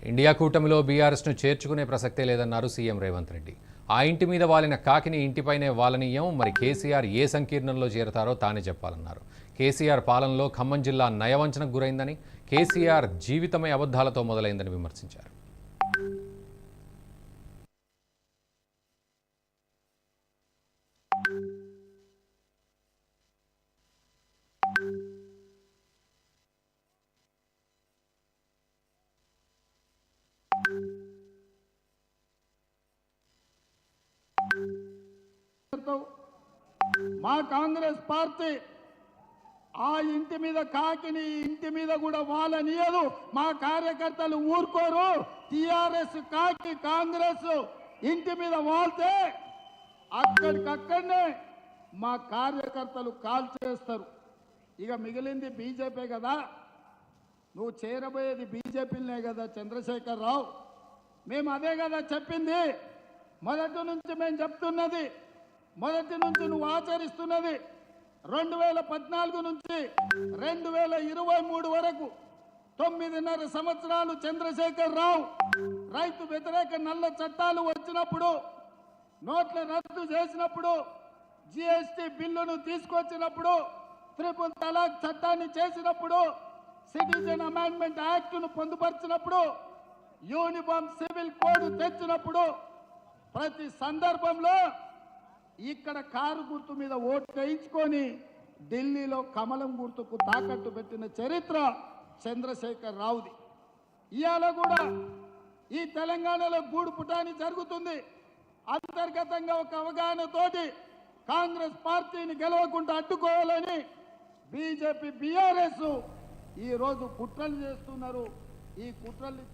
India కూటమిలో బీఆర్ఎస్ను చేర్చుకునే ప్రసక్తే లేదన్నారు సీఎం రేవంత్ రెడ్డి. ఆ ఇంటి మీద వాలిన కాకిని ఇంటిపైనే వాలనీయం. మరి కేసీఆర్ ఏ సంకీర్ణంలో చేరతారో తానే చెప్పాలన్నారు. కేసీఆర్ పాలనలో ఖమ్మం జిల్లా నయవంచనకు గురైందని, కేసీఆర్ జీవితమే అబద్ధాలతో మొదలైందని విమర్శించారు. మా కాంగ్రెస్ పార్టీ ఆ ఇంటి మీద కాకిని ఇంటి మీద కూడా వాలనీయదు. మా కార్యకర్తలు ఊరుకోరు. టిఆర్ఎస్ కాకి కాంగ్రెస్ ఇంటి మీద వాళ్తే అక్కడికక్కడనే మా కార్యకర్తలు కాల్ చేస్తారు. ఇక మిగిలింది బీజేపీ కదా, నువ్వు చేరబోయేది బీజేపీనే కదా చంద్రశేఖర్ రావు. మేము అదే కదా చెప్పింది. మొదటి నుంచి మేము చెప్తున్నది, మొదటి నుంచి నువ్వు ఆచరిస్తున్నది. 2014 నుంచి 2023 వరకు 9.5 సంవత్సరాలు చంద్రశేఖర్ రావు రైతు వ్యతిరేక నల్ల చట్టాలు వచ్చినప్పుడు, నోట్ల రద్దు చేసినప్పుడు, జిఎస్టీ బిల్లును తీసుకొచ్చినప్పుడు, ట్రిపుల్ తలాక్ చట్టాన్ని చేసినప్పుడు, సిటిజన్ అమెండ్మెంట్ యాక్ట్ను పొందుపరిచినప్పుడు, యూనిఫామ్ సివిల్ కోడ్ తెచ్చినప్పుడు, ప్రతి సందర్భంలో ఇక్కడ కారు గుర్తు మీద ఓటు వేయించుకొని ఢిల్లీలో కమలం గుర్తుకు తాకట్టు పెట్టిన చరిత్ర చంద్రశేఖర్ రావుది. ఇవాళ కూడా ఈ తెలంగాణలో గూడు పుటాని జరుగుతుంది. అంతర్గతంగా ఒక అవగాహనతోటి కాంగ్రెస్ పార్టీని గెలవకుండా అడ్డుకోవాలని బీజేపీ బీఆర్ఎస్ ఈరోజు కుట్రలు చేస్తున్నారు. ఈ కుట్రల్ని